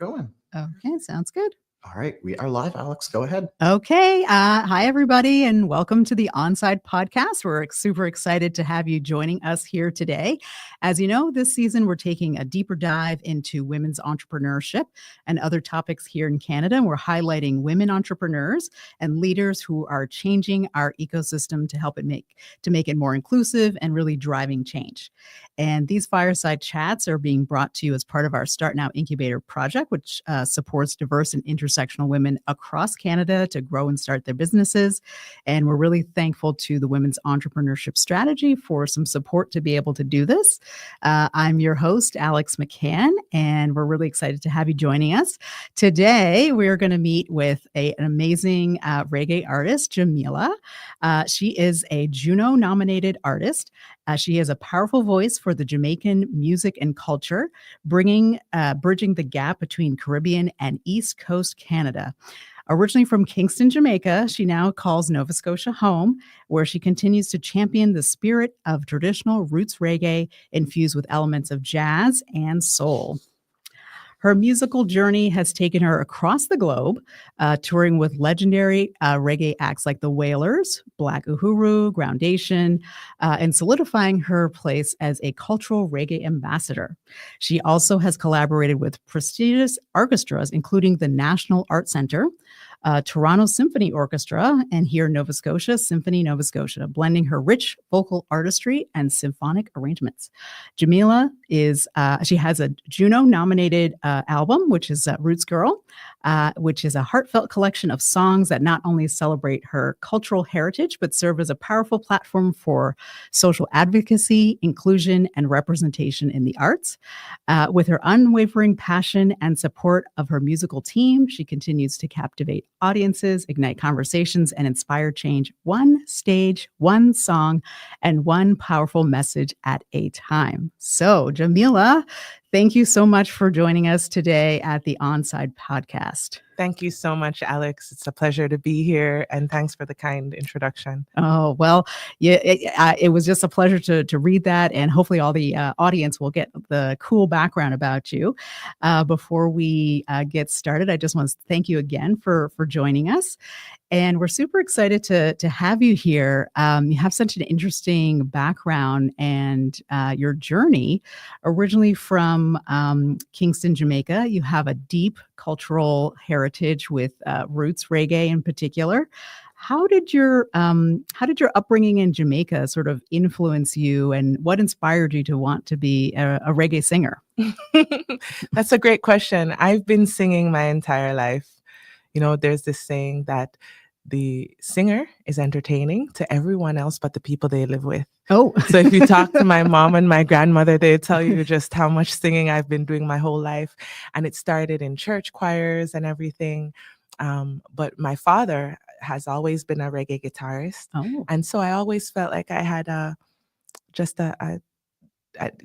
going. Okay, sounds good. All right, we are live. Alex, go ahead. Okay. Hi, everybody, and welcome to the Onside podcast. We're super excited to have you joining us here today. As you know, this season we're taking a deeper dive into women's entrepreneurship and other topics here in Canada. And we're highlighting women entrepreneurs and leaders who are changing our ecosystem to help make it more inclusive and really driving change. And these fireside chats are being brought to you as part of our Start Now Incubator project, which supports diverse and intersectional women across Canada to grow and start their businesses. And we're really thankful to the Women's Entrepreneurship Strategy for some support to be able to do this. I'm your host, Alex McCann, and we're really excited to have you joining us. Today, we're going to meet with an amazing reggae artist, Jah'Mila. She is a Juno-nominated artist. She has a powerful voice for the Jamaican music and culture, bridging the gap between Caribbean and East Coast Canada. Originally from Kingston, Jamaica, she now calls Nova Scotia home, where she continues to champion the spirit of traditional roots reggae infused with elements of jazz and soul. Her musical journey has taken her across the globe, touring with legendary reggae acts like the Wailers, Black Uhuru, Groundation, and solidifying her place as a cultural reggae ambassador. She also has collaborated with prestigious orchestras, including the National Art Centre, Toronto Symphony Orchestra, and here in Nova Scotia, Symphony Nova Scotia, blending her rich vocal artistry and symphonic arrangements. Jah'Mila she has a Juno-nominated album, which is Roots Girl, which is a heartfelt collection of songs that not only celebrate her cultural heritage, but serve as a powerful platform for social advocacy, inclusion, and representation in the arts. With her unwavering passion and support of her musical team, she continues to captivate audiences, ignite conversations, and inspire change one stage, one song, and one powerful message at a time. So, Jah'Mila, thank you so much for joining us today at the Onside podcast. Thank you so much, Alex. It's a pleasure to be here, and thanks for the kind introduction. Oh, well, yeah, it was just a pleasure to read that, and hopefully all the audience will get the cool background about you. Before we get started, I just want to thank you again for joining us. And we're super excited to have you here. You have such an interesting background and your journey. Originally from Kingston, Jamaica, you have a deep cultural heritage with roots reggae in particular. How did your upbringing in Jamaica sort of influence you, and what inspired you to want to be a reggae singer? That's a great question. I've been singing my entire life. You know, there's this saying that the singer is entertaining to everyone else but the people they live with. Oh. So if you talk to my mom and my grandmother, they tell you just how much singing I've been doing my whole life. And it started in church choirs and everything. But my father has always been a reggae guitarist. Oh. And so I always felt like I had a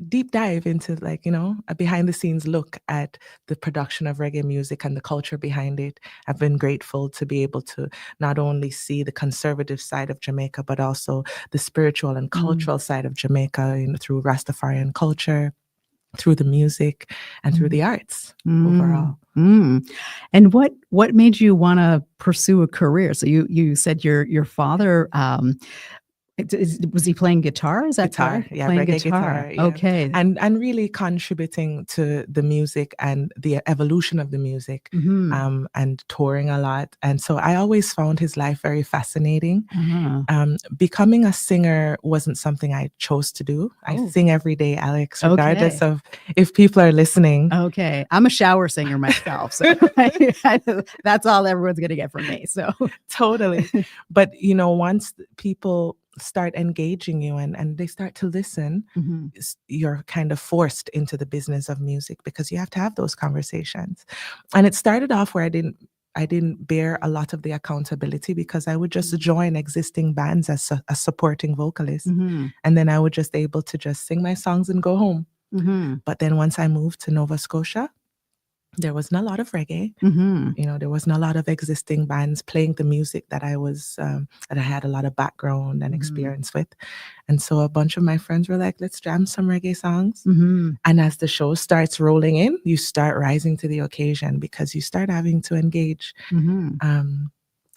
deep dive into, like, you know, a behind the scenes look at the production of reggae music and the culture behind it. I've been grateful to be able to not only see the conservative side of Jamaica, but also the spiritual and cultural side of Jamaica, you know, through Rastafarian culture, through the music, and through the arts overall. And what made you want to pursue a career? So you said your father was he playing guitar? Is that Guitar, correct? yeah, Playing reggae guitar, yeah. Okay. And really contributing to the music and the evolution of the music, and touring a lot. And so I always found his life very fascinating. Becoming a singer wasn't something I chose to do. I sing every day, Alex, regardless of if people are listening. Okay. I'm a shower singer myself, so that's all everyone's going to get from me. So Totally. But, you know, once people start engaging you and they start to listen, you're kind of forced into the business of music because you have to have those conversations. And it started off where I didn't bear a lot of the accountability because I would just join existing bands as a supporting vocalist. And then I would just able to just sing my songs and go home. But then once I moved to Nova Scotia, there wasn't a lot of reggae. Mm-hmm. There wasn't a lot of existing bands playing the music that I was that I had a lot of background and experience with. And so a bunch of my friends were like, let's jam some reggae songs. Mm-hmm. And as the show starts rolling in, you start rising to the occasion because you start having to engage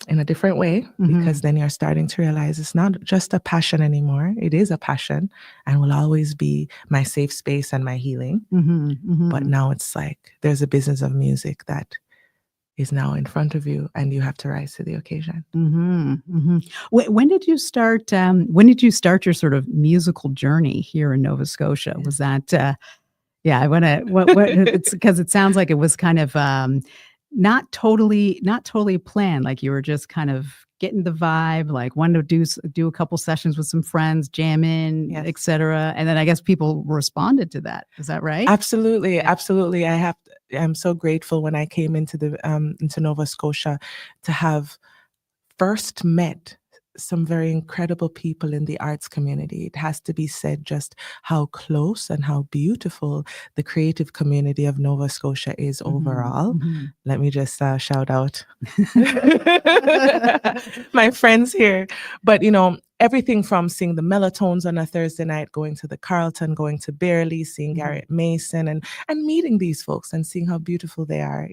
in a different way, because then you're starting to realize it's not just a passion anymore. It is a passion and will always be my safe space and my healing. But now it's like there's a business of music that is now in front of you and you have to rise to the occasion. When did you start? When did you start your sort of musical journey here in Nova Scotia? Was that? I want to. What? It's because it sounds like it was kind of not totally planned. Like you were just kind of getting the vibe, like wanted to do a couple sessions with some friends, jam in, etc. And then I guess people responded to that. Is that right? Absolutely, absolutely. I'm so grateful when I came into Nova Scotia to have first met some very incredible people in the arts community. It has to be said just how close and how beautiful the creative community of Nova Scotia is overall. Let me just shout out my friends here. But, everything from seeing the Melatones on a Thursday night, going to the Carlton, going to Barely, seeing Garrett Mason and meeting these folks and seeing how beautiful they are.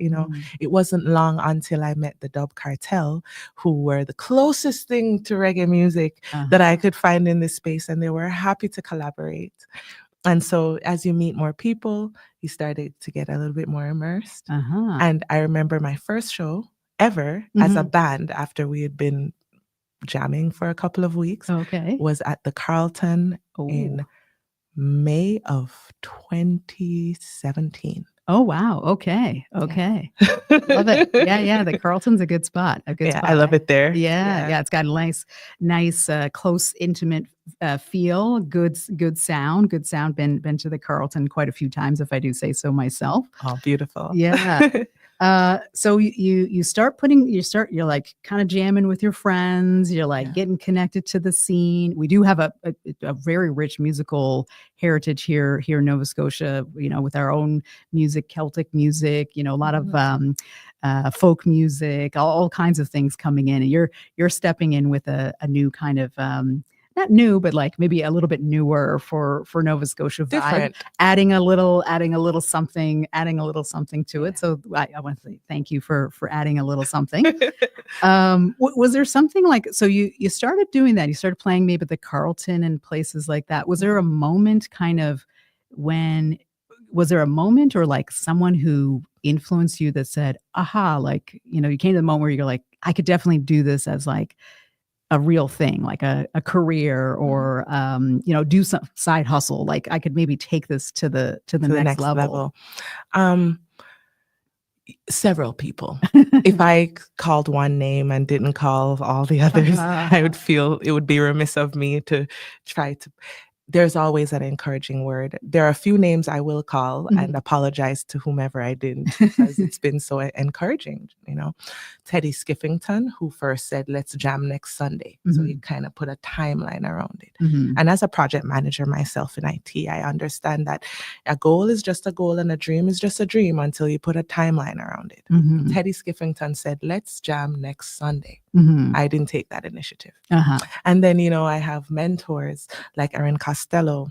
It wasn't long until I met the Dub Cartel, who were the closest thing to reggae music that I could find in this space. And they were happy to collaborate. And so as you meet more people, you started to get a little bit more immersed. And I remember my first show ever as a band after we had been jamming for a couple of weeks was at the Carlton in May of 2017. Oh, wow. Okay. Love it. Yeah. The Carlton's a good spot. Spot. I love it there. Yeah. It's got a nice, close, intimate feel. Good sound. Been to the Carlton quite a few times, if I do say so myself. Oh, beautiful. Yeah. So you're like kind of jamming with your friends. You're like getting connected to the scene. We do have a very rich musical heritage here in Nova Scotia, with our own music, Celtic music, a lot of folk music, all kinds of things coming in. And you're stepping in with a new kind of not new, but like maybe a little bit newer for Nova Scotia vibe. Different. Adding a little something to it. So I want to say thank you for adding a little something. Was there something like, so you started doing that, you started playing maybe at the Carlton and places like that. Was there a moment or like someone who influenced you that said, aha, like, you came to the moment where you're like, I could definitely do this as like a real thing, like a career, or do some side hustle. Like I could maybe take this to the next level. Several people. If I called one name and didn't call all the others, I would feel it would be remiss of me to try to. There's always an encouraging word. There are a few names I will call and apologize to whomever I didn't, because it's been so encouraging. Teddy Skiffington, who first said, let's jam next Sunday. So he kind of put a timeline around it. And as a project manager myself in IT, I understand that a goal is just a goal and a dream is just a dream until you put a timeline around it. Teddy Skiffington said, let's jam next Sunday. I didn't take that initiative. And then, I have mentors like Erin Costello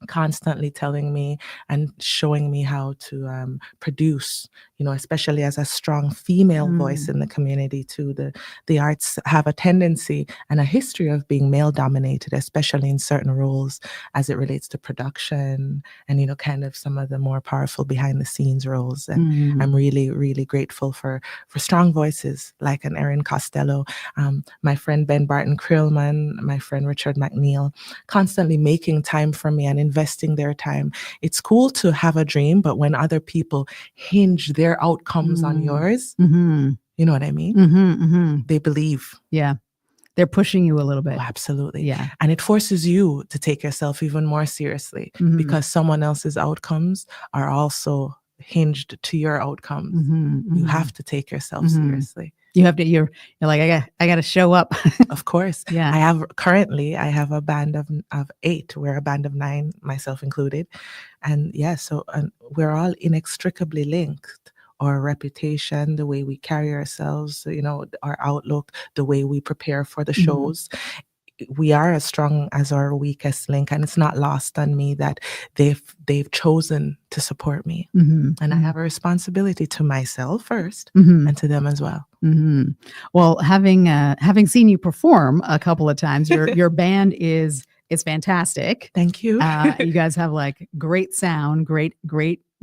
constantly telling me and showing me how to produce, especially as a strong female voice in the community too. The arts have a tendency and a history of being male dominated, especially in certain roles as it relates to production and, kind of some of the more powerful behind the scenes roles. And I'm really, really grateful for strong voices like an Erin Costello, my friend Ben Barton Krillman, my friend Richard McNeil, constantly making time for me and investing their time. It's cool to have a dream, but when other people hinge their outcomes on yours, you know what I mean? They believe. Yeah. They're pushing you a little bit. Oh, absolutely. Yeah. And it forces you to take yourself even more seriously because someone else's outcomes are also hinged to your outcomes. You have to take yourself seriously. You have to, you're like, I got to show up. Of course. Yeah. I have a band of 8. We're a band of 9, myself included. And so we're all inextricably linked. our reputation, the way we carry ourselves, our outlook, the way we prepare for the shows. We are as strong as our weakest link, and it's not lost on me that they've chosen to support me, and I have a responsibility to myself first and to them as well. Well, having seen you perform a couple of times, your band is fantastic. Thank you. You guys have like great sound, great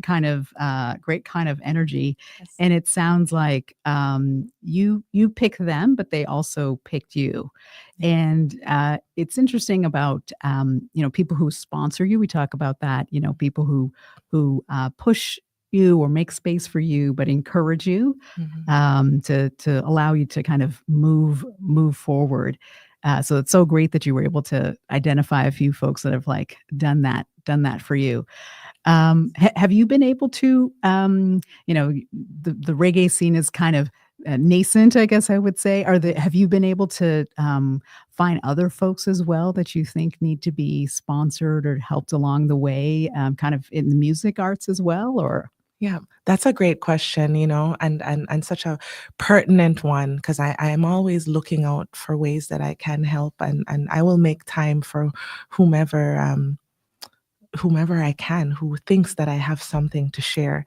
kind of energy, Yes. and it sounds like you pick them, but they also picked you. And it's interesting about people who sponsor you. We talk about that. People who push you or make space for you, but encourage you to allow you to kind of move forward. So it's so great that you were able to identify a few folks that have like done that for you. Have you been able to, the reggae scene is kind of nascent, I guess I would say. Have you been able to find other folks as well that you think need to be sponsored or helped along the way, kind of in the music arts as well, or? Yeah, that's a great question, and such a pertinent one, because I am always looking out for ways that I can help, and I will make time for whomever I can, who thinks that I have something to share.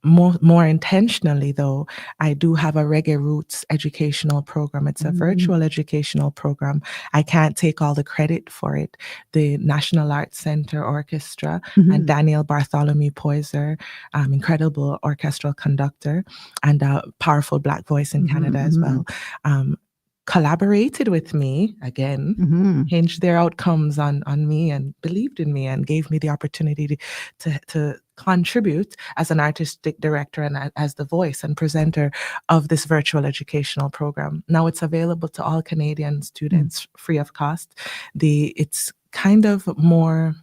More intentionally, though, I do have a Reggae Roots educational program. It's a virtual educational program. I can't take all the credit for it. The National Arts Center Orchestra and Daniel Bartholomew Poyser, incredible orchestral conductor and a powerful Black voice in Canada as well, collaborated with me again, hinged their outcomes on me and believed in me and gave me the opportunity to contribute as an artistic director and as the voice and presenter of this virtual educational program. Now it's available to all Canadian students free of cost. It's kind of more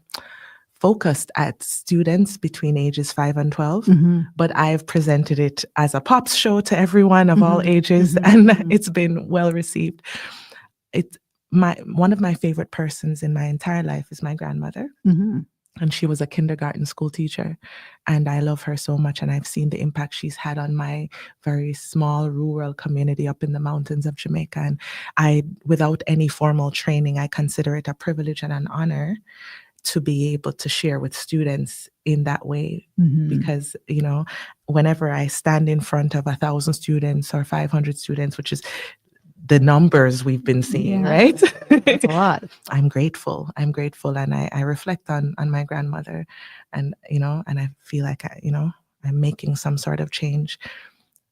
focused at students between ages 5 and 12, but I've presented it as a pops show to everyone of all ages, and it's been well received. It's one of my favorite persons in my entire life is my grandmother. And she was a kindergarten school teacher, and I love her so much, and I've seen the impact she's had on my very small rural community up in the mountains of Jamaica. And without any formal training, I consider it a privilege and an honor to be able to share with students in that way, because whenever I stand in front of 1,000 students or 500 students, which is the numbers we've been seeing, right? That's a lot. I'm grateful, and I reflect on my grandmother, and and I feel like I'm making some sort of change.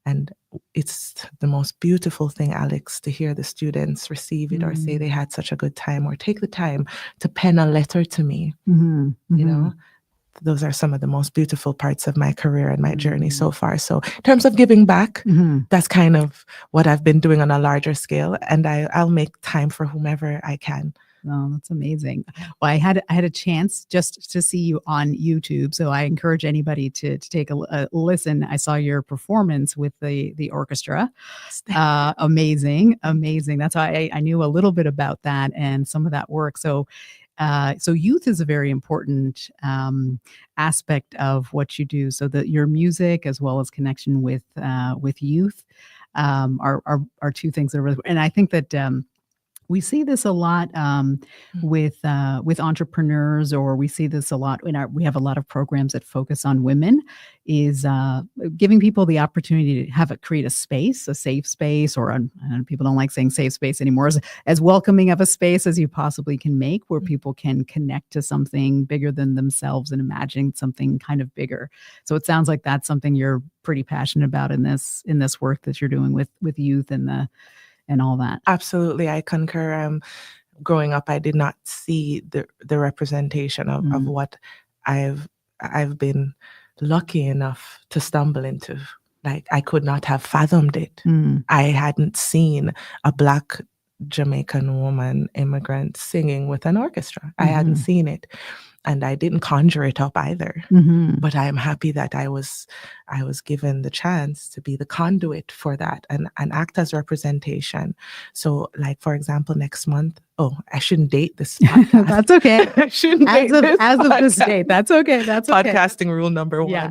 And it's the most beautiful thing, Alex, to hear the students receive it or say they had such a good time or take the time to pen a letter to me. Those are some of the most beautiful parts of my career and my journey so far. So in terms of giving back, that's kind of what I've been doing on a larger scale. And I'll make time for whomever I can. Oh, that's amazing. Well, I had a chance just to see you on YouTube, so I encourage anybody to take a listen. I saw your performance with the orchestra. Amazing. That's why I knew a little bit about that and some of that work. So youth is a very important aspect of what you do. So that your music as well as connection with youth are two things that are really, and I think that we see this a lot with entrepreneurs, or we see this a lot we have a lot of programs that focus on women, is giving people the opportunity to create a space, a safe space, or I know people don't like saying safe space anymore, as welcoming of a space as you possibly can make, where people can connect to something bigger than themselves and imagining something kind of bigger. So it sounds like that's something you're pretty passionate about in this work that you're doing with youth and all that. Absolutely, I concur. Growing up, I did not see the representation of what I've been lucky enough to stumble into. Like, I could not have fathomed it. I hadn't seen a Black Jamaican woman immigrant singing with an orchestra. I hadn't seen it. I didn't conjure it up either. Mm-hmm. But I am happy that I was given the chance to be the conduit for that and act as representation. So, like, for example, next month, I shouldn't date this podcast. That's okay. I shouldn't date this as of this podcast. date. That's okay. That's okay. Podcasting rule number 1. Yeah.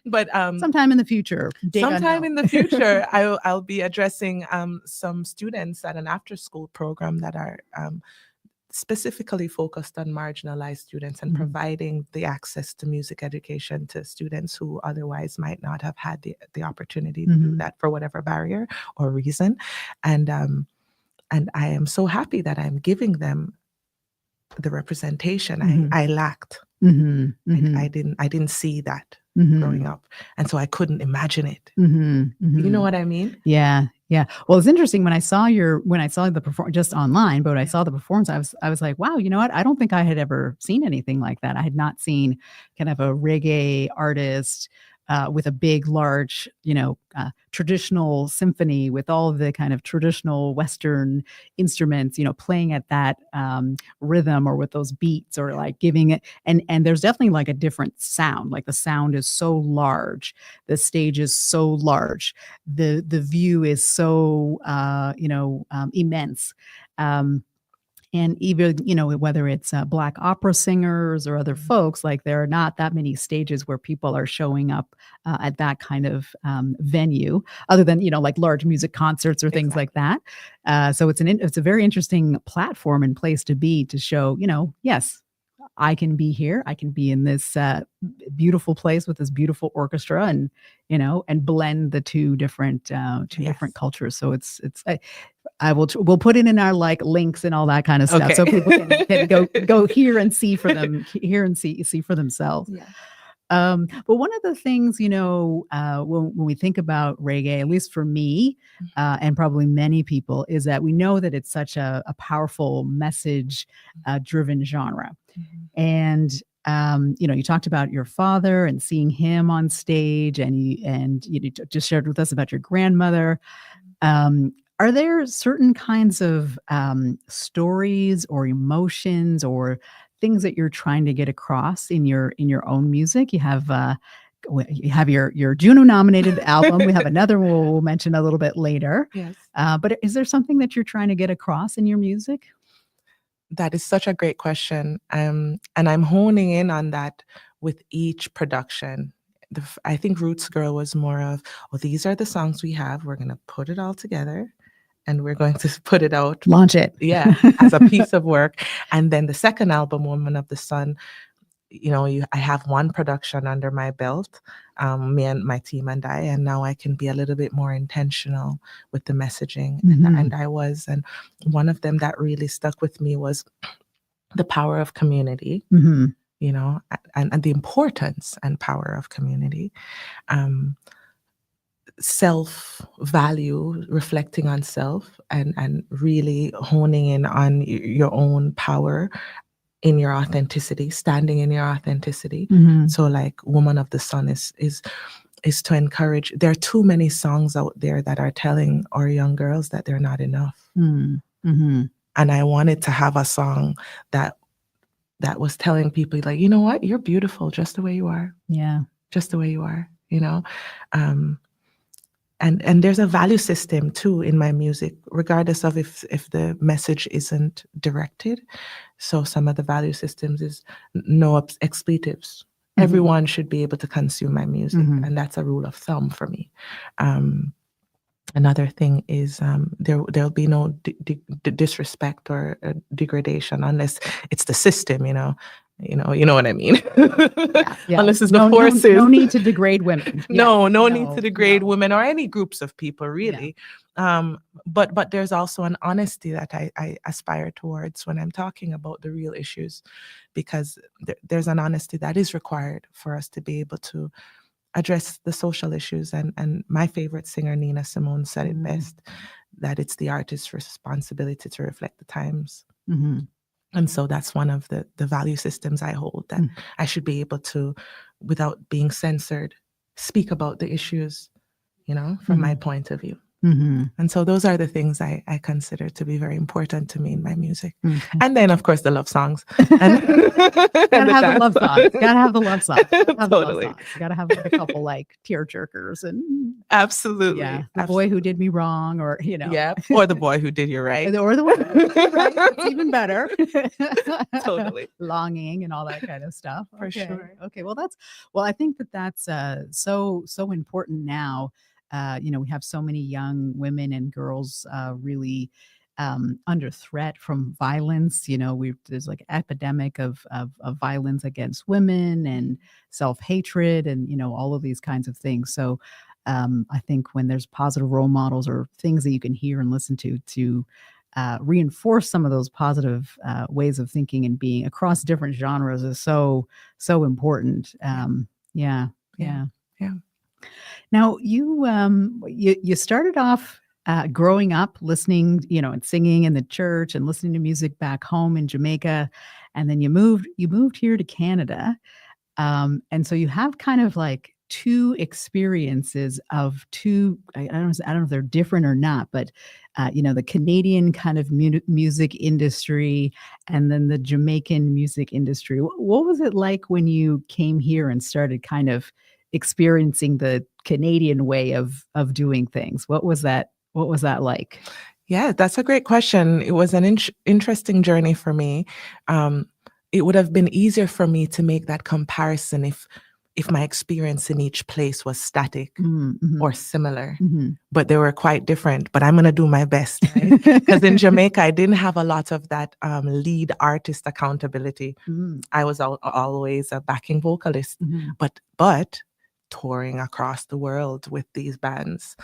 But sometime in the future. Sometime in the future, I'll be addressing some students at an after-school program that are specifically focused on marginalized students and providing the access to music education to students who otherwise might not have had the opportunity to do that for whatever barrier or reason. And I am so happy that I'm giving them the representation I lacked. I didn't see that growing up, and so I couldn't imagine it. You know what I mean? Yeah. Well, it's interesting when I saw the performance just online, but when I saw the performance, I was like, wow, you know what? I don't think I had ever seen anything like that. I had not seen kind of a reggae artist with a big, large, traditional symphony with all of the kind of traditional Western instruments, playing at that rhythm or with those beats or like giving it. And there's definitely like a different sound. Like the sound is so large. The stage is so large. The view is so, immense. And even, whether it's Black opera singers or other folks, like there are not that many stages where people are showing up at that kind of venue, other than, like large music concerts or things like that. So it's a very interesting platform and place to be, to show, yes, I can be here. I can be in this beautiful place with this beautiful orchestra, and and blend the two different different cultures. So we'll put it in our like links and all that kind of stuff, so people can go hear and see for them, see for themselves. Yeah. But one of the things, when we think about reggae, at least for me, and probably many people, is that we know that it's such a powerful message driven genre. And you talked about your father and seeing him on stage, and you just shared with us about your grandmother. Are there certain kinds of stories or emotions or things that you're trying to get across in your own music? You have your Juno nominated album. We have another one we'll mention a little bit later. Yes. But is there something that you're trying to get across in your music? That is such a great question. And I'm honing in on that with each production. I think Roots Girl was more of, these are the songs we have. We're going to put it all together and we're going to put it out. Launch it. Yeah, as a piece of work. And then the second album, Woman of the Sun, I have one production under my belt, me and my team and I, and now I can be a little bit more intentional with the messaging. And I was, and one of them that really stuck with me was the power of community, and the importance and power of community. Self-value, reflecting on self, and really honing in on your own power in your authenticity, standing in your authenticity. So like Woman of the Sun is to encourage. There are too many songs out there that are telling our young girls that they're not enough. And I wanted to have a song that was telling people, like, you know what, you're beautiful just the way you are. Yeah. Just the way you are, And there's a value system too in my music, regardless of if the message isn't directed. So some of the value systems is no expletives. Everyone should be able to consume my music, and that's a rule of thumb for me. Another thing is there'll be no disrespect or degradation unless it's the system, you know what I mean. Yeah. Unless it's the forces. No need to degrade women. No need to degrade women or any groups of people, really. Yeah. But there's also an honesty that I aspire towards when I'm talking about the real issues, because there's an honesty that is required for us to be able to address the social issues. And my favorite singer, Nina Simone, said it best, that it's the artist's responsibility to reflect the times. And so that's one of the value systems I hold, that I should be able to, without being censored, speak about the issues, from my point of view. And so those are the things I consider to be very important to me in my music. Okay. And then, of course, the love songs. And Gotta have the love songs. Gotta have the love songs. Totally. Gotta have like a couple like tear jerkers and absolutely. Yeah, the boy who did me wrong, or Yeah, or the boy who did you right. Or the one who did you right. It's even better. Totally. Longing and all that kind of stuff. For sure. Okay. Well, I think that's so important now. We have so many young women and girls really under threat from violence. There's like epidemic of violence against women and self-hatred and all of these kinds of things. So I think when there's positive role models or things that you can hear and listen to reinforce some of those positive ways of thinking and being across different genres is so important. Yeah. Now you started off growing up listening, and singing in the church and listening to music back home in Jamaica, and then you moved here to Canada, and so you have kind of like two experiences of two. I don't know if they're different or not, but the Canadian kind of music industry and then the Jamaican music industry. What was it like when you came here and started kind of experiencing the Canadian way of doing things? What was that like? Yeah, that's a great question. It was an interesting journey for me. It would have been easier for me to make that comparison if my experience in each place was static or similar, but they were quite different. But I'm going to do my best, right? Because in Jamaica, I didn't have a lot of that lead artist accountability. I was always a backing vocalist, but touring across the world with these bands,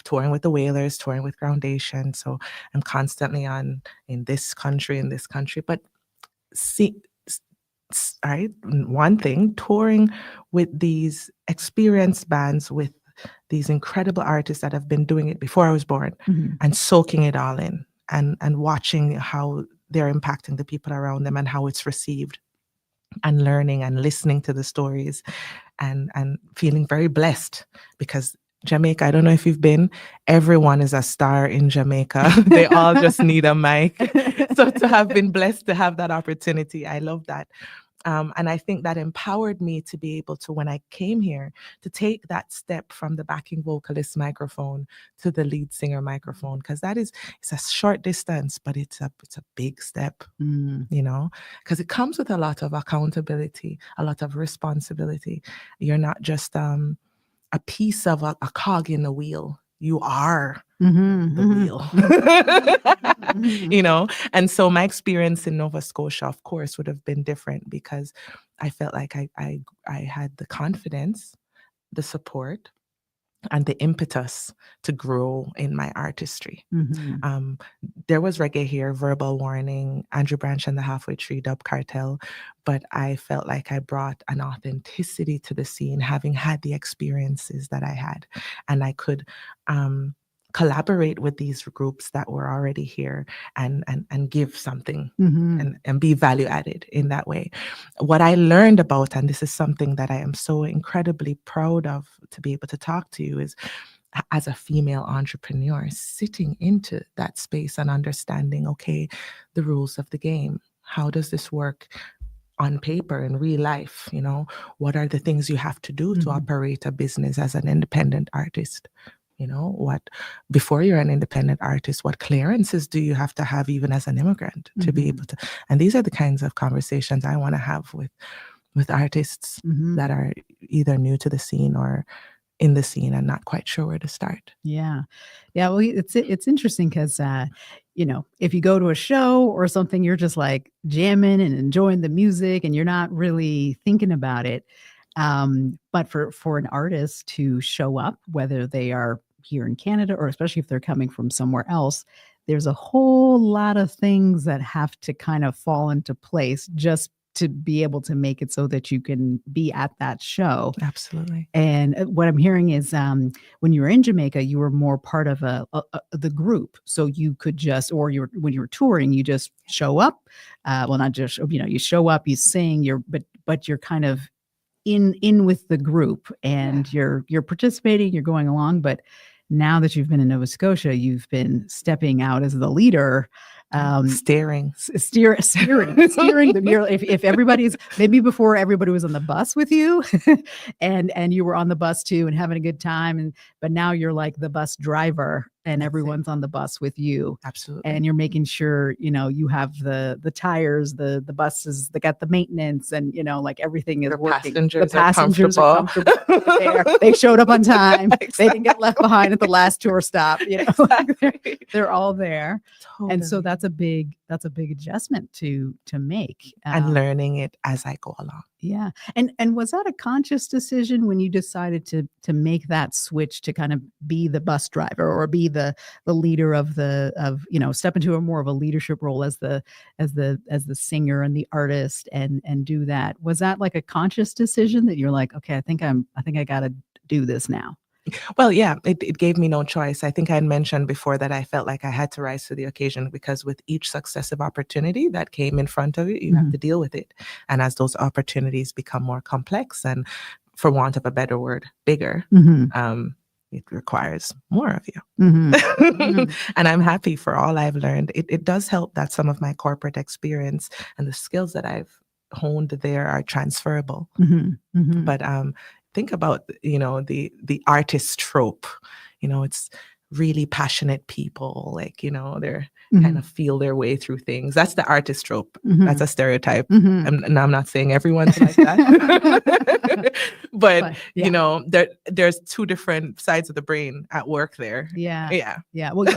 touring with the Wailers, touring with Groundation. So I'm constantly in this country, but right, one thing, touring with these experienced bands, with these incredible artists that have been doing it before I was born, and soaking it all in and watching how they're impacting the people around them and how it's received, and learning and listening to the stories and feeling very blessed, because Jamaica, I don't know if you've been, everyone is a star in Jamaica. They all just need a mic. So to have been blessed to have that opportunity, I love that. And I think that empowered me to be able to, when I came here, to take that step from the backing vocalist microphone to the lead singer microphone, because it's a short distance, but it's a big step, because it comes with a lot of accountability, a lot of responsibility. You're not just a piece of a cog in the wheel. You are the wheel, And so my experience in Nova Scotia, of course, would have been different, because I felt like I had the confidence, the support, and the impetus to grow in my artistry. There was reggae here, Verbal Warning, Andrew Branch and the Halfway Tree, Dub Cartel, but I felt like I brought an authenticity to the scene, having had the experiences that I had, and I could collaborate with these groups that were already here and give something and be value added in that way. What I learned about, and this is something that I am so incredibly proud of to be able to talk to you, is as a female entrepreneur, sitting into that space and understanding, okay, the rules of the game. How does this work on paper in real life? What are the things you have to do to operate a business as an independent artist? Before you're an independent artist, what clearances do you have to have even as an immigrant to be able to? And these are the kinds of conversations I want to have with artists that are either new to the scene or in the scene and not quite sure where to start. Yeah. Well, it's interesting because, if you go to a show or something, you're just like jamming and enjoying the music and you're not really thinking about it. But for an artist to show up, whether they are here in Canada or especially if they're coming from somewhere else, there's a whole lot of things that have to kind of fall into place just to be able to make it so that you can be at that show. Absolutely. And what I'm hearing is when you were in Jamaica, you were more part of the group. So you could just, when you were touring, you just show up. Not just, you show up, you sing, but you're kind of in with the group and you're participating, you're going along, but now that you've been in Nova Scotia, you've been stepping out as the leader. Steering. Steering if everybody's, maybe before everybody was on the bus with you and you were on the bus too and having a good time, but now you're like the bus driver and everyone's on the bus with you. Absolutely. And you're making sure, you have the tires, the buses, they got the maintenance, and like everything is working. The passengers are comfortable. They showed up on time. Exactly. They didn't get left behind at the last tour stop. Exactly. They're all there. Totally. And so that's a big adjustment to make. And learning it as I go along. Yeah. And was that a conscious decision when you decided to make that switch to kind of be the bus driver or be the leader of step into a more of a leadership role as the singer and the artist and do that? Was that like a conscious decision that you're like, okay, I think I got to do this now? Well, yeah, it gave me no choice. I think I had mentioned before that I felt like I had to rise to the occasion because with each successive opportunity that came in front of you, you have to deal with it. And as those opportunities become more complex and, for want of a better word, bigger, it requires more of you. And I'm happy for all I've learned. It does help that some of my corporate experience and the skills that I've honed there are transferable. But think about, the artist trope. It's really passionate people, they're kind of feel their way through things. That's the artist trope. That's a stereotype. And I'm not saying everyone's like that. but there's two different sides of the brain at work there. Yeah. Well,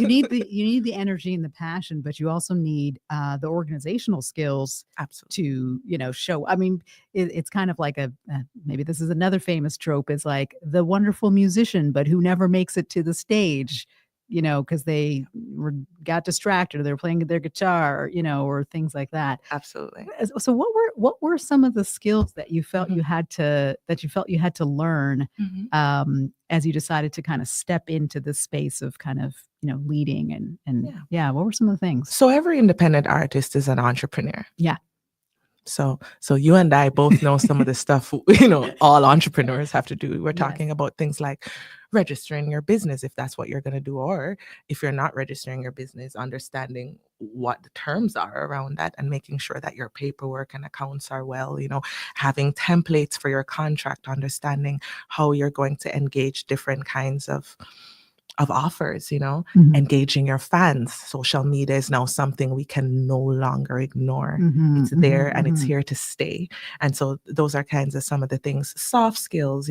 you need the energy and the passion, but you also need the organizational skills. Absolutely. To show. I mean, it's kind of like maybe this is another famous trope, is like the wonderful musician but who never makes it to the stage, because they got distracted or they're playing their guitar, or things like that. Absolutely. So what were some of the skills that you felt you had to learn as you decided to kind of step into the space of kind of, leading and what were some of the things? So every independent artist is an entrepreneur. Yeah. So you and I both know some of the stuff, all entrepreneurs have to do. We're talking about things like registering your business, if that's what you're going to do, or if you're not registering your business, understanding what the terms are around that and making sure that your paperwork and accounts are well, having templates for your contract, understanding how you're going to engage different kinds of offers, engaging your fans. Social media is now something we can no longer ignore. It's there and it's here to stay. And so those are kinds of some of the things, soft skills,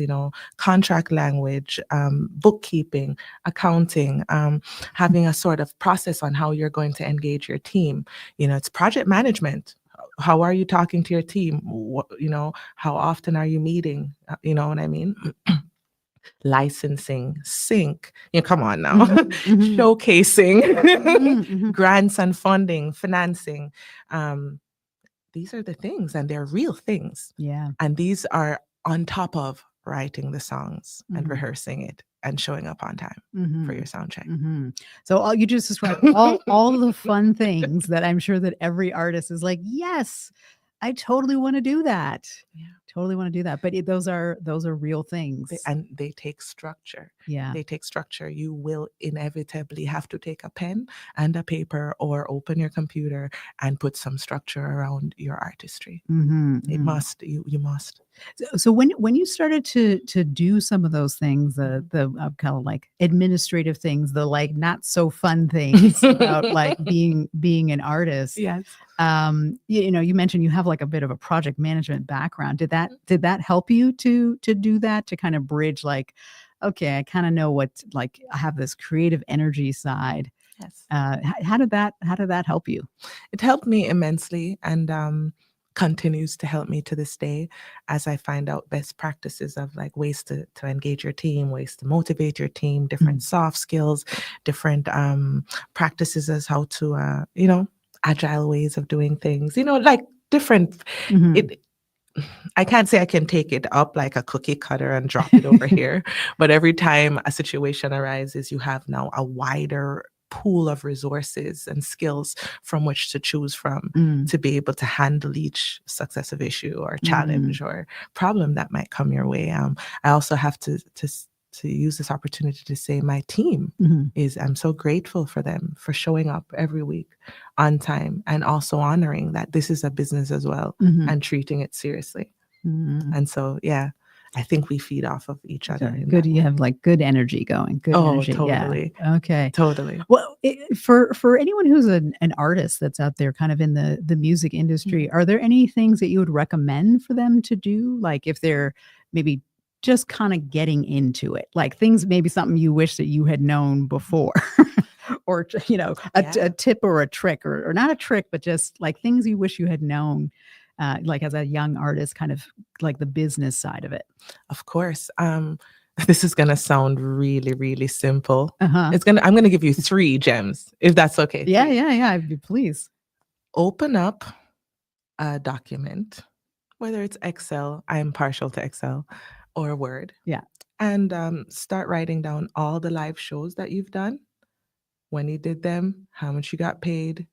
contract language, bookkeeping, accounting, having a sort of process on how you're going to engage your team. It's project management. How are you talking to your team? How often are you meeting? You know what I mean? Licensing, sync, come on now, showcasing, grants and funding, financing. These are the things, and they're real things. Yeah. And these are on top of writing the songs and rehearsing it and showing up on time for your sound check. So all you just described, all the fun things that I'm sure that every artist is like, yes, I totally want to do that. Yeah. Totally want to do that. But those are real things. And they take structure. Yeah. They take structure. You will inevitably have to take a pen and a paper or open your computer and put some structure around your artistry. It must. You must. So when you started to do some of those things, the kind of like administrative things, the like not so fun things about like being an artist. Yes. You mentioned you have like a bit of a project management background. Did that help you to do that, to kind of bridge like, okay, I kind of know what, like I have this creative energy side. Yes. How did that help you? It helped me immensely, and continues to help me to this day as I find out best practices of like ways to engage your team, ways to motivate your team, different soft skills, different practices as how to, agile ways of doing things, like different, I can't say I can take it up like a cookie cutter and drop it over here, but every time a situation arises, you have now a wider pool of resources and skills from which to choose from to be able to handle each successive issue or challenge or problem that might come your way. I also have to to use this opportunity to say my team I'm so grateful for them for showing up every week on time and also honoring that this is a business as well and treating it seriously. And so, yeah, I think we feed off of each other. Good. You have like good energy going. Good energy. Totally. Yeah. Okay. Totally. Well, for anyone who's an artist that's out there kind of in the music industry, are there any things that you would recommend for them to do? Like if they're maybe just kind of getting into it, like things, maybe something you wish that you had known before or, a tip or a trick or not a trick, but just like things you wish you had known. Like as a young artist, kind of like the business side of it. Of course. This is going to sound really, really simple. I'm going to give you 3 gems, if that's okay. Yeah. Please. Open up a document, whether it's Excel, I'm partial to Excel, or Word. Yeah. And start writing down all the live shows that you've done, when you did them, how much you got paid,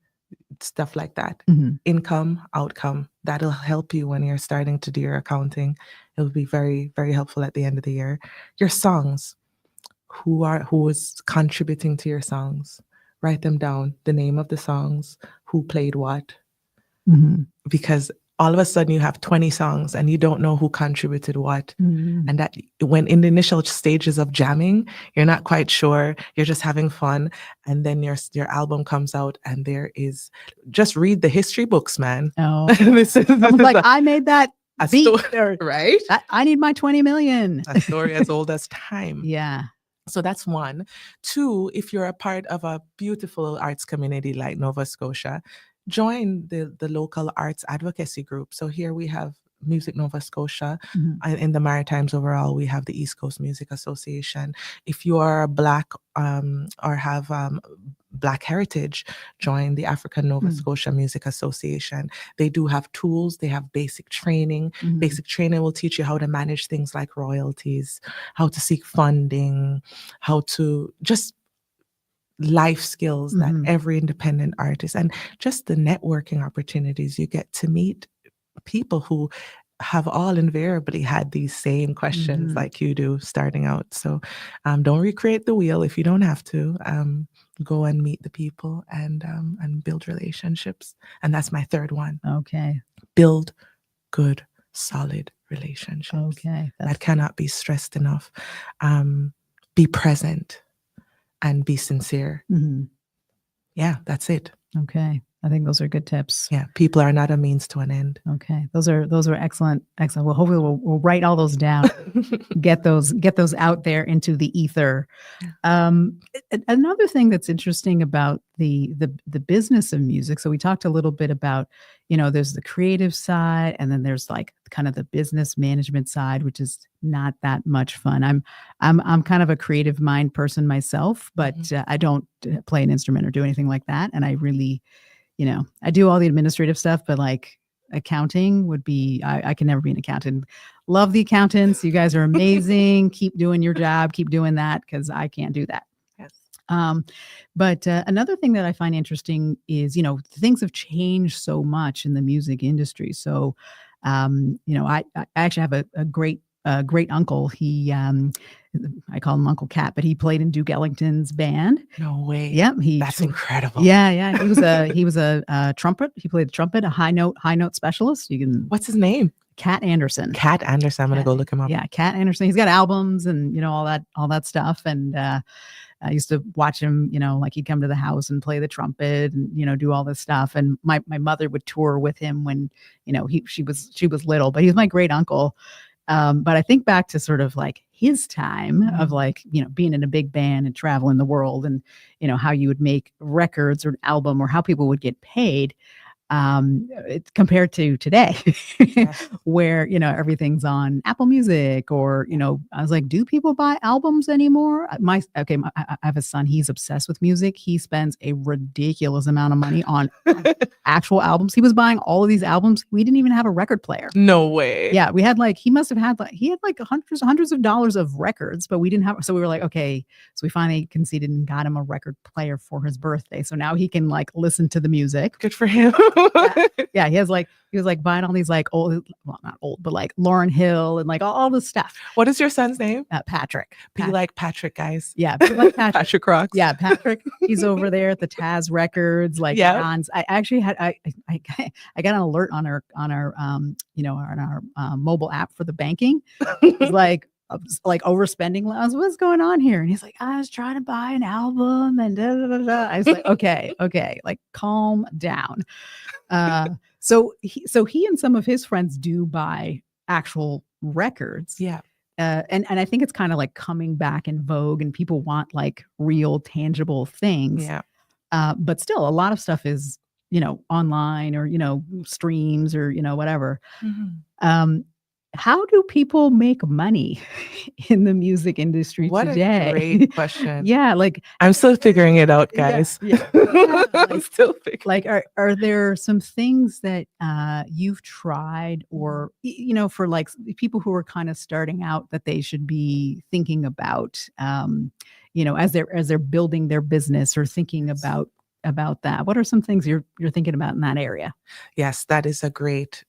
stuff like that. Income, outcome. That'll help you when you're starting to do your accounting. It'll be very, very helpful at the end of the year. Your songs. Who is contributing to your songs? Write them down. The name of the songs, who played what. Because all of a sudden you have 20 songs and you don't know who contributed what. And that when in the initial stages of jamming, you're not quite sure, you're just having fun. And then your album comes out and there is, just read the history books, man. Oh, this is like, I made that beat, right? I need my 20 million. A story as old as time. Yeah. So that's 1. 2, if you're a part of a beautiful arts community like Nova Scotia, join the local arts advocacy group. So here we have Music Nova Scotia. In the Maritimes overall, we have the East Coast Music Association. If you are Black or have Black heritage, join the African Nova Scotia Music Association. They do have tools. They have basic training. Basic training will teach you how to manage things like royalties, how to seek funding, how to just life skills that every independent artist, and just the networking opportunities you get to meet people who have all invariably had these same questions like you do starting out. So don't recreate the wheel if you don't have to. Go and meet the people and build relationships. And that's my 3rd one. Okay. Build good, solid relationships. Okay. That cannot be stressed enough. Be present and be sincere. Yeah, that's it. Okay. I think those are good tips. Yeah, people are not a means to an end. Okay, those are excellent. Well, hopefully we'll write all those down, get those out there into the ether. Another thing that's interesting about the business of music. So we talked a little bit about, there's the creative side, and then there's like kind of the business management side, which is not that much fun. I'm kind of a creative mind person myself, but I don't play an instrument or do anything like that, and I really. I do all the administrative stuff, but like accounting would be, I can never be an accountant. Love the accountants. You guys are amazing. Keep doing your job. Keep doing that, because I can't do that. Yes. But another thing that I find interesting is, things have changed so much in the music industry. So, I actually have a great uncle. He, I call him Uncle Cat, but he played in Duke Ellington's band. No way. Yep. That's incredible. Yeah. He was a trumpet. He played the trumpet, a high note specialist. What's his name? Cat Anderson. Cat Anderson. I'm going to go look him up. Yeah. Cat Anderson. He's got albums and, all that stuff. And, I used to watch him, like he'd come to the house and play the trumpet and, do all this stuff. And my mother would tour with him when, she was little, but he was my great uncle. But I think back to sort of like his time of like, being in a big band and traveling the world and, how you would make records or an album or how people would get paid. Compared to today, where, everything's on Apple Music or, I was like, do people buy albums anymore? I have a son. He's obsessed with music. He spends a ridiculous amount of money on actual albums. He was buying all of these albums. We didn't even have a record player. No way. Yeah. We had he had hundreds of dollars of records, but we didn't have, so we were like, okay. So we finally conceded and got him a record player for his birthday. So now he can listen to the music. Good for him. Yeah, he was like buying all these like old, well, not old, but like Lauryn Hill and like all this stuff. What is your son's name? Patrick. Be like Patrick, guys. Yeah, be like Patrick. Patrick rocks. Yeah, Patrick. He's over there at the Taz Records. Like, I actually had I got an alert on our on our mobile app for the banking. It's like overspending. I was, what's going on here? And he's like, I was trying to buy an album and da, da, da, da. I was like, okay, like calm down. So he and some of his friends do buy actual records. Yeah. And I think it's kind of like coming back in vogue, and people want like real tangible things. Yeah. But still a lot of stuff is, online or, streams or, whatever. Mm-hmm. How do people make money in the music industry today? What a great question. Yeah, like I'm still figuring it out, guys. Yeah. I'm still figuring. Like, are there some things that you've tried, or for like people who are kind of starting out, that they should be thinking about, as they're building their business or thinking about that? What are some things you're thinking about in that area? Yes, that is a great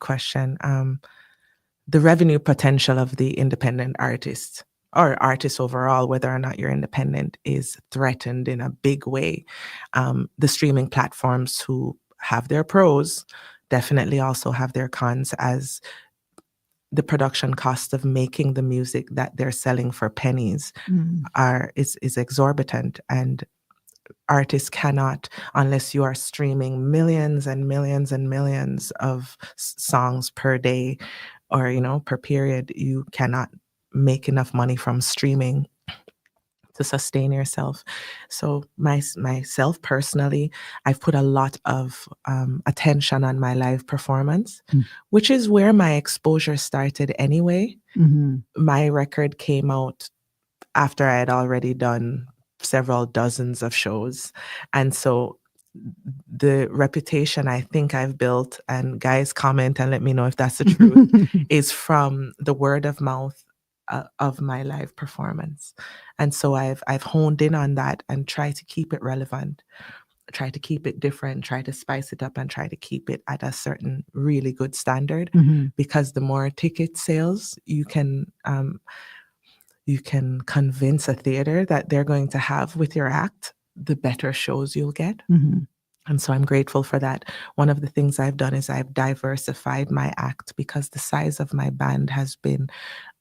question. The revenue potential of the independent artists, or artists overall, whether or not you're independent, is threatened in a big way. The streaming platforms, who have their pros, definitely also have their cons, as the production cost of making the music that they're selling for pennies is exorbitant, and artists cannot, unless you are streaming millions and millions and millions of songs per day, or per period, you cannot make enough money from streaming to sustain yourself. So myself personally, I've put a lot of attention on my live performance, which is where my exposure started anyway. My record came out after I had already done several dozens of shows, and so the reputation I think I've built, and guys, comment and let me know if that's the truth, is from the word of mouth of my live performance. And so I've honed in on that and try to keep it relevant, try to keep it different, try to spice it up, and try to keep it at a certain really good standard, because the more ticket sales you can convince a theater that they're going to have with your act, the better shows you'll get. And so I'm grateful for that. One of the things I've done is I've diversified my act, because the size of my band has been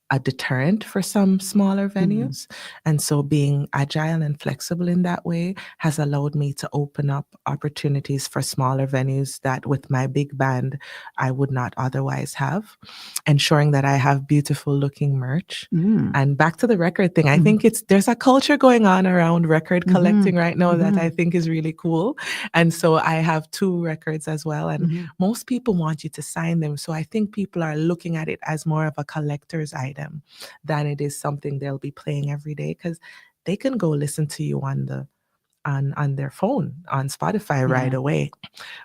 a deterrent for some smaller venues. And so being agile and flexible in that way has allowed me to open up opportunities for smaller venues that with my big band I would not otherwise have, ensuring that I have beautiful looking merch. And back to the record thing, I think there's a culture going on around record collecting right now that I think is really cool. And so I have 2 records as well, and most people want you to sign them. So I think people are looking at it as more of a collector's item than it is something they'll be playing every day, because they can go listen to you on their phone, on Spotify right away.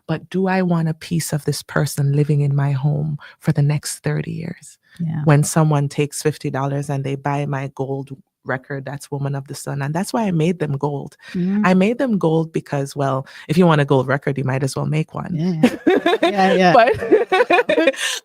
But do I want a piece of this person living in my home for the next 30 years? When someone takes $50 and they buy my gold record, that's Woman of the Sun. And that's why I made them gold. I made them gold because, well, if you want a gold record, you might as well make one. But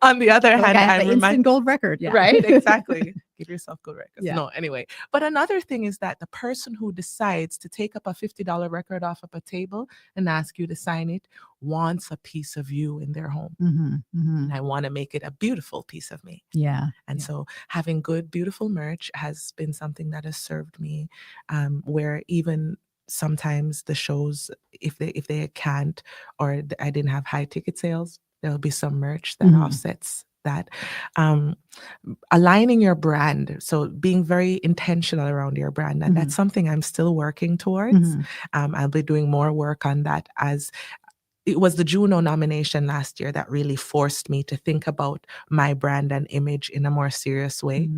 on the other hand, I'm instant gold record. Right, exactly. Give yourself gold records. No, anyway. But another thing is that the person who decides to take up a $50 record off of a table and ask you to sign it wants a piece of you in their home. And I want to make it a beautiful piece of me. And so having good, beautiful merch has been something that has served me, where even sometimes the shows, if they can't, or I didn't have high ticket sales, there'll be some merch that offsets that. Aligning your brand, so being very intentional around your brand, and that's something I'm still working towards. I'll be doing more work on that, as it was the Juno nomination last year that really forced me to think about my brand and image in a more serious way,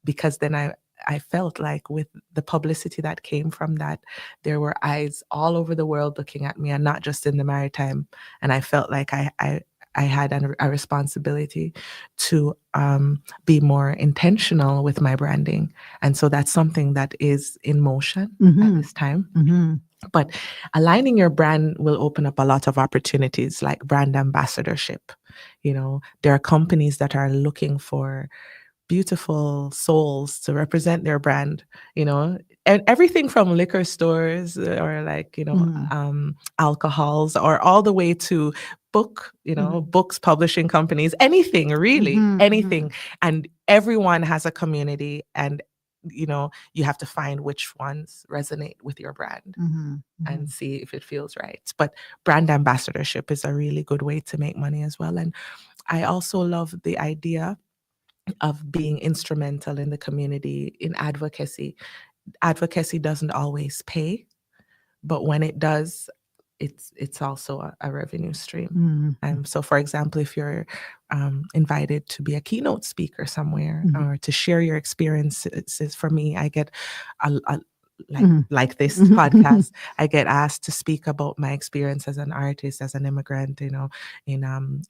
because then I felt like with the publicity that came from that, there were eyes all over the world looking at me, and not just in the maritime. And I felt like I I had a responsibility to be more intentional with my branding. And so that's something that is in motion at this time. But aligning your brand will open up a lot of opportunities, like brand ambassadorship. There are companies that are looking for beautiful souls to represent their brand, and everything from liquor stores or alcohols, or all the way to books, publishing companies, anything, really, anything. And everyone has a community, and you have to find which ones resonate with your brand and see if it feels right. But brand ambassadorship is a really good way to make money as well. And I also love the idea of being instrumental in the community, in advocacy. Advocacy doesn't always pay, but when it does, it's also a revenue stream. So, for example, if you're invited to be a keynote speaker somewhere or to share your experiences, for me, I get like this podcast, I get asked to speak about my experience as an artist, as an immigrant, in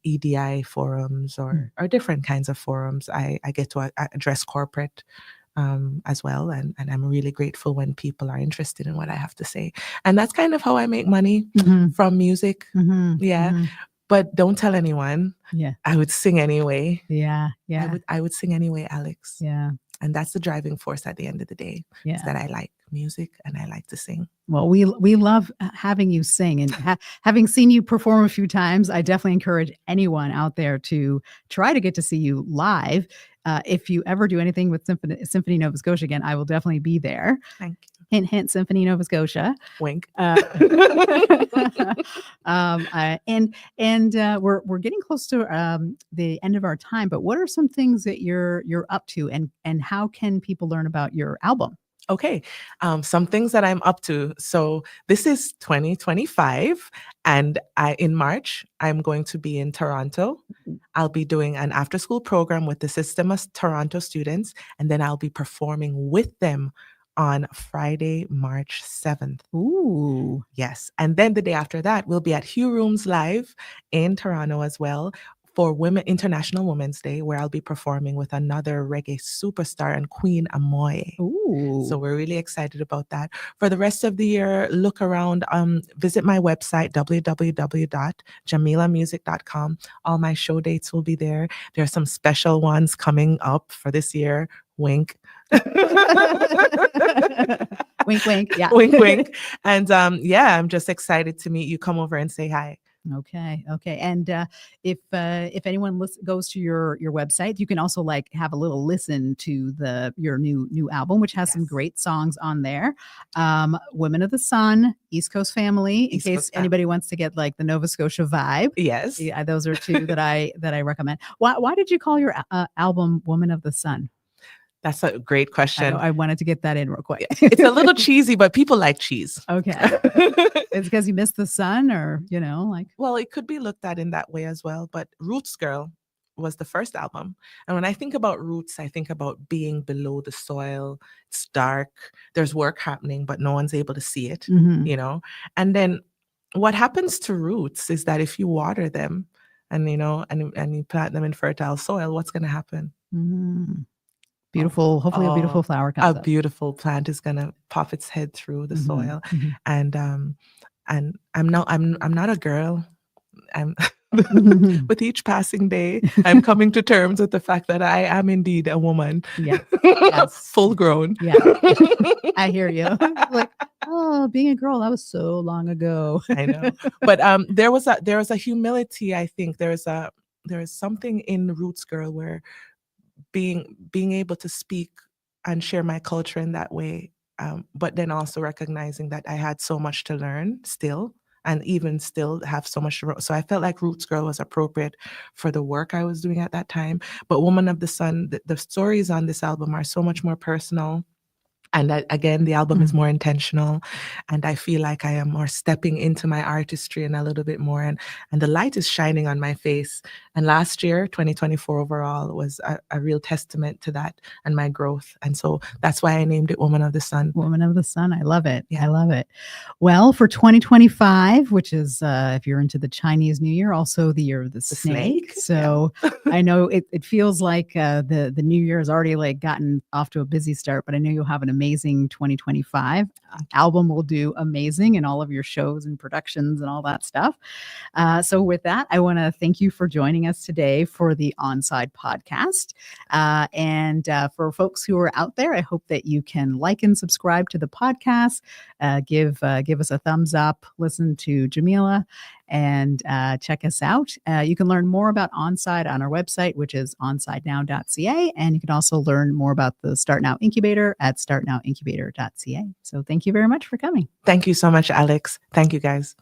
EDI forums or different kinds of forums. I get to address corporate as well. And I'm really grateful when people are interested in what I have to say. And that's kind of how I make money from music. But don't tell anyone. I would sing anyway. I would sing anyway, Alex. And that's the driving force at the end of the day, is that I like music and I like to sing. Well, we love having you sing, and having seen you perform a few times, I definitely encourage anyone out there to try to get to see you live. If you ever do anything with Symphony Nova Scotia again, I will definitely be there. Thank you. Hint, hint, Symphony Nova Scotia. Wink. And we're getting close to the end of our time. But what are some things that you're up to, and how can people learn about your album? Okay. Some things that I'm up to. So this is 2025, and in March, I'm going to be in Toronto. I'll be doing an after-school program with the System of Toronto students, and then I'll be performing with them on Friday, March 7th. Ooh. Yes. And then the day after that, we'll be at Hugh Rooms Live in Toronto as well for International Women's Day, where I'll be performing with another reggae superstar and Queen Amoy. Ooh. So we're really excited about that. For the rest of the year, look around, visit my website, www.jah'milamusic.com. All my show dates will be there. There are some special ones coming up for this year. Wink. Wink, wink. Yeah. Wink, wink. And I'm just excited to meet you. Come over and say hi. Okay. And if anyone goes to your website, you can also have a little listen to your new album, which has some great songs on there. Women of the Sun, East Coast Family, in case anybody wants to get the Nova Scotia vibe. Yes. Yeah, those are two that I recommend. Why did you call your album Woman of the Sun? That's a great question. I wanted to get that in real quick. It's a little cheesy, but people like cheese. Okay. It's because you missed the sun, or, Well, it could be looked at in that way as well. But Roots Girl was the first album. And when I think about roots, I think about being below the soil. It's dark. There's work happening, but no one's able to see it, And then what happens to roots is that if you water them and you plant them in fertile soil, what's going to happen? Beautiful. Hopefully a beautiful flower comes up. A beautiful plant is going to pop its head through the soil. And I'm not a girl. I'm with each passing day, I'm coming to terms with the fact that I am indeed a woman. Yes. Full grown. Yeah. I hear you. Being a girl, that was so long ago. I know. But there was a humility, I think. There is something in Roots Girl where being able to speak and share my culture in that way, but then also recognizing that I had so much to learn still, and even still have so much. So I felt like Roots Girl was appropriate for the work I was doing at that time. But Woman of the Sun, the stories on this album are so much more personal. And again, the album is more intentional, and I feel like I am more stepping into my artistry and a little bit more, and the light is shining on my face. And last year, 2024 overall, was a real testament to that and my growth. And so that's why I named it Woman of the Sun. Woman of the Sun. I love it. Yeah. I love it. Well, for 2025, which is, if you're into the Chinese New Year, also the year of the snake. So I know it feels like the new year has already like gotten off to a busy start, but I know you'll have an amazing 2025. Album will do amazing in all of your shows and productions and all that stuff. So with that, I want to thank you for joining us today for the Onside podcast. And for folks who are out there, I hope that you can like and subscribe to the podcast, give us a thumbs up, listen to Jah'Mila, and check us out. You can learn more about Onside on our website, which is onsidenow.ca. And you can also learn more about the Start Now Incubator at startnowincubator.ca. So thank you very much for coming. Thank you so much, Alex. Thank you, guys.